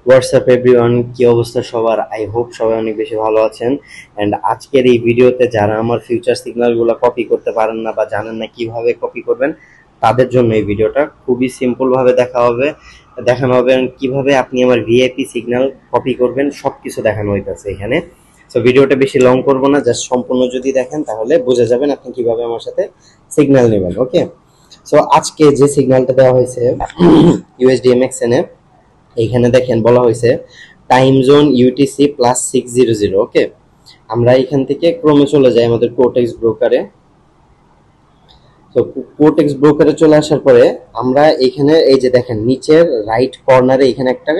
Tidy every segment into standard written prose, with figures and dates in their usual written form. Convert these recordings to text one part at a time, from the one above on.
WhatsApp everyone, কি অবস্থা সবার? আই হোপ সবাই অনেক বেশি ভালো আছেন। অ্যান্ড আজকের এই ভিডিওতে যারা আমার ফিউচার সিগন্যালগুলো কপি করতে পারেন না বা জানেন না কিভাবে কপি করবেন, তাদের জন্য এই ভিডিওটা খুবই সিম্পল ভাবে দেখানো হবে and কিভাবে আপনি আমার ভিআইপি সিগন্যাল কপি করবেন সবকিছু দেখানো হইতেছে এখানে। সো ভিডিওটা বেশি লং করব না, জাস্ট সম্পূর্ণ যদি দেখেন তাহলে বুঝে যাবেন আপনি কিভাবে আমার সাথে সিগন্যাল নেবেন। ওকে, সো আজকে যে সিগন্যালটা দেওয়া হয়েছে USDMXN এ, এইখানে দেখেন বলা হয়েছে টাইম জোন ইউটিসি +600। ওকে, আমরা এখান থেকে ক্রমে চলে যাই আমাদের কোটেক্স ব্রোকারে। তো কোটেক্স ব্রোকারে চলে আসার পরে আমরা এখানে এই যে দেখেন নিচের রাইট কর্নারে এখানে একটা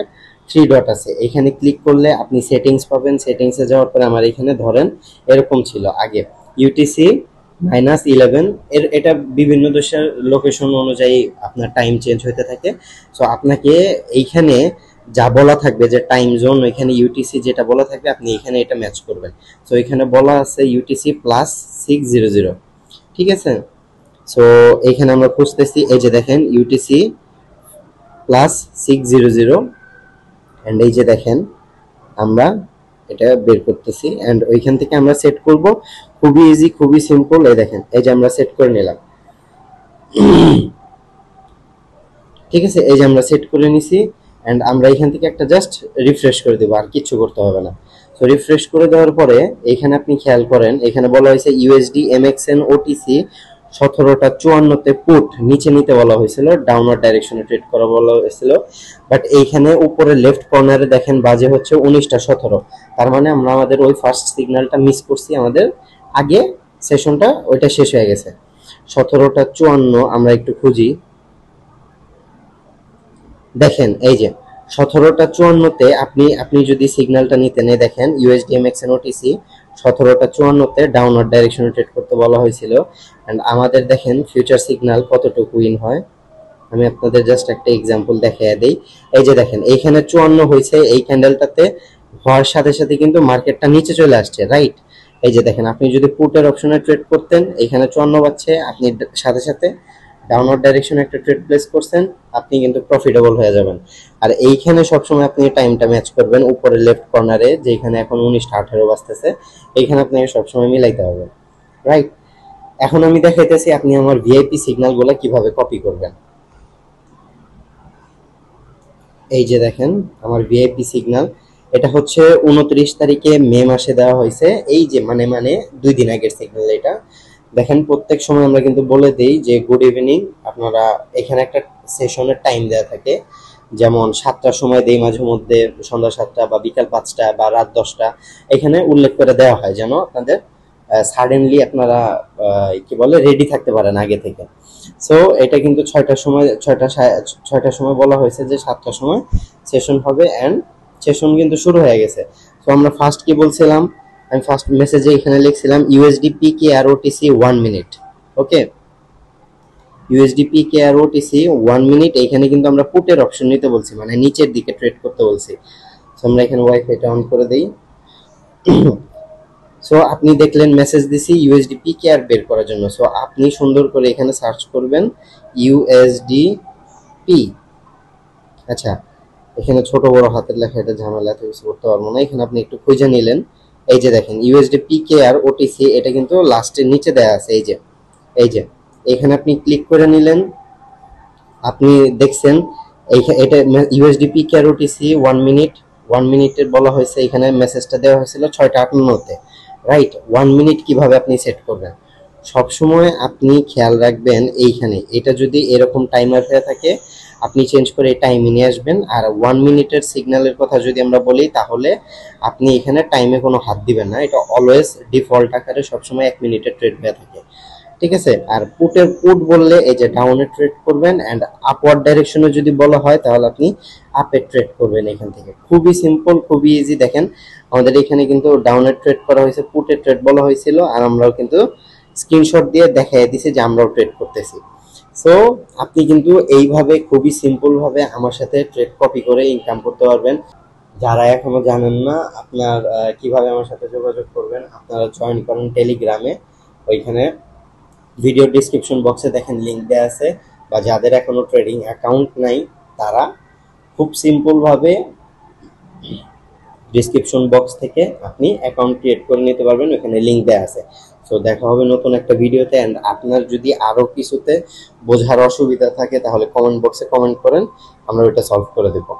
3 ডট আছে, এখানে ক্লিক করলে আপনি সেটিংস পাবেন। সেটিংসে যাওয়ার পরে আমার এখানে ধরেন এরকম ছিল আগে ইউটিসি -11 এর, এটা বিভিন্ন দেশের লোকেশন অনুযায়ী আপনার টাইম চেঞ্জ হতে থাকে। সো আপনাকে এইখানে যা বলা থাকবে যে টাইম জোন, এখানে ইউটিসি যেটা বলা থাকবে আপনি এখানে এটা ম্যাচ করবেন। সো এখানে বলা আছে ইউটিসি +600, ঠিক আছে। সো এখানে আমরা খুঁজতেছি, এই যে দেখেন ইউটিসি +600 এন্ড এই যে দেখেন আমরা এটা বের করতেছি এন্ড ওইখান থেকে আমরা সেট করব। খুবই ইজি, খুবই সিম্পল। এই দেখেন, এই যে আমরা সেট করে নিলাম, ঠিক আছে। এই যে আমরা সেট করে নিছি এন্ড আমরা এখান থেকে একটা জাস্ট রিফ্রেশ করে দেব, আর কিছু করতে হবে না। সো রিফ্রেশ করে দেওয়ার পরে এখানে আপনি খেয়াল করেন, এখানে বলা হয়েছে ইউএসডি এমএক্সএন ওটিসি 17:54 পুট নিচে নিতে বলা হয়েছিল, ডাউনওয়ার্ড ডাইরেকশনে ট্রেড করা বলা হয়েছিল। বাট এইখানে উপরে লেফট কর্নারে দেখেন বাজে হচ্ছে 19:17। তার মানে আমরা আমাদের ওই ফার্স্ট সিগন্যালটা মিস করছি, আমাদের আগে সেশনটা ওইটা শেষ হয়ে গেছে। 17:54 আমরা একটু খুঁজি, দেখেন এই যে 17:54 আপনি যদি সিগন্যালটা নিতেন, দেখেন ইউএসডিএমএক্সএন ওটিসি 17:54 ডাউনওয়ার্ড ডাইরেকশনে ট্রেড করতে বলা হয়েছিল। এন্ড আমাদের দেখেন ফিউচার সিগন্যাল কতটুকু উইন হয়, আমি আপনাদের জাস্ট একটা এক্সাম্পল দেখিয়ে দেই। এই যে দেখেন এইখানে 54 হয়েছে, এই ক্যান্ডেলটাতে হওয়ার সাথে সাথে কিন্তু মার্কেটটা নিচে চলে আসছে, রাইট। এই যে দেখেন আপনি যদি পুটের অপশনে ট্রেড করতেন, এখানে 54 পাচ্ছে, আপনি সাথে সাথে ডাউনওয়ার্ড ডাইরেকশনে একটা ট্রেড প্লেস করছেন, আপনি কিন্তু প্রফিটেবল হয়ে যাবেন। আর এইখানে সবসময় আপনি টাইমটা ম্যাচ করবেন উপরে লেফট কর্নারে, যেখানে এখন 19:18 বাজতেছে, এইখানে আপনাকে সবসময় মিলাইতে হবে, রাইট। এখন আমি দেখাইতেছি আপনি আমার ভিআইপি সিগন্যালগুলো কিভাবে কপি করবেন। এই যে দেখেন আমার ভিআইপি সিগন্যাল, এটা হচ্ছে 29 তারিখে মে মাসে দেওয়া হয়েছে। এই যে মানে 2 দিন আগের সিগন্যাল এটা। দেখেন প্রত্যেক সময় আমরা কিন্তু বলে দেই যে গুড ইভিনিং, আপনারা এখানে একটা সেশনের টাইম দেওয়া থাকে, যেমন 7টার সময় দেই, মাঝে মধ্যে সন্ধ্যা 7টা বা বিকাল 5টা বা রাত 10টা, এখানে উল্লেখ করে দেওয়া হয় যেন আপনাদের সাডেনলি আপনারা কি বলে রেডি থাকতে পারেন আগে থেকে। সো এটা কিন্তু 6টার সময় বলা হয়েছে যে 7টার সময় সেশন হবে এন্ড সেশন কিন্তু শুরু হয়ে গেছে। তো আমরা ফার্স্ট কি বলছিলাম, আমি ফার্স্ট মেসেজে এখানে লিখছিলাম ইউএসডি পিকে আর ওটিসি 1 মিনিট। ওকে, ইউএসডি পিকে আর ওটিসি 1 মিনিট, এখানে কিন্তু আমরা পুটের অপশন নিতে বলছি, মানে নিচের দিকে ট্রেড করতে বলছি। সো আমরা এখানে ওয়াইফাইটা অন করে দেই। সো আপনি দেখলেন মেসেজ দিছি ইউএসডি পিকে আর বের করার জন্য। সো আপনি সুন্দর করে এখানে সার্চ করবেন ইউএসডি পি। আচ্ছা, এখানে ছোট বড় হাতের লেখা, এটা ঝামেলা, এত কিছু করতে পারবো না। এখানে আপনি একটু খুঁজে নিলেন, এই যে দেখেন ইউএসডি পিকে আর ওটিসি, এটা কিন্তু লাস্টের নিচে দেয়া আছে। এই যে এখানে আপনি ক্লিক করে নিলেন, আপনি দেখছেন এটা ইউএসডি পিকে আর ওটিসি 1 মিনিটের বলা হয়েছে, এখানে মেসেজটা দেওয়া হয়েছিল 6:58-তে, রাইট। 1 মিনিট কিভাবে আপনি সেট করবেন, সবসময় আপনি খেয়াল রাখবেন এইখানে এটা যদি এরকম টাইমার হয়ে থাকে আপনি চেঞ্জ করে টাইমে নিয়ে আসবেন। আর 1 মিনিটের সিগন্যালের কথা যদি আমরা বলি, তাহলে আপনি এখানে টাইমে কোনো হাত দিবেন না, এটা অলওয়েজ ডিফল্ট আকারে সবসময় 1 মিনিটের ট্রেড হয়ে থাকে, ঠিক আছে। আর পুট বললে এই যে ডাউনে ট্রেড করবেন এন্ড আপওয়ার্ড ডাইরেকশনে যদি বলা হয় তাহলে আপনি আপে ট্রেড করবেন। এখান থেকে খুবই সিম্পল, খুবই ইজি। দেখেন আমাদের এখানে কিন্তু ডাউনে ট্রেড করা হয়েছে, পুটে ট্রেড বলা হয়েছিল, আর আমরাও কিন্তু স্ক্রিনশট দিয়ে দেখাই দিছি যে আমরাও ট্রেড করতেছি। সো আপনি কিন্তু এইভাবে খুবই সিম্পল ভাবে আমার সাথে ট্রেড কপি করে ইনকাম করতে পারবেন। যারা এখনো জানেন না আপনার কিভাবে আমার সাথে যোগাযোগ করবেন, আপনারা জয়েন করেন টেলিগ্রামে, ওইখানে ভিডিও ডিসক্রিপশন বক্সে দেখেন লিংক দেওয়া আছে। বা যাদের এখনো ট্রেডিং অ্যাকাউন্ট নাই, তারা খুব সিম্পল ভাবে ডিসক্রিপশন বক্স থেকে আপনি অ্যাকাউন্ট ক্রিয়েট করে নিতে পারবেন, ওখানে লিংক দেওয়া আছে। সো দেখা হবে নতুন একটা ভিডিওতে। অ্যান্ড আপনার যদি আরও কিছুতে বোঝার অসুবিধা থাকে তাহলে কমেন্ট বক্সে কমেন্ট করেন, আমরা ওইটা সলভ করে দেবো।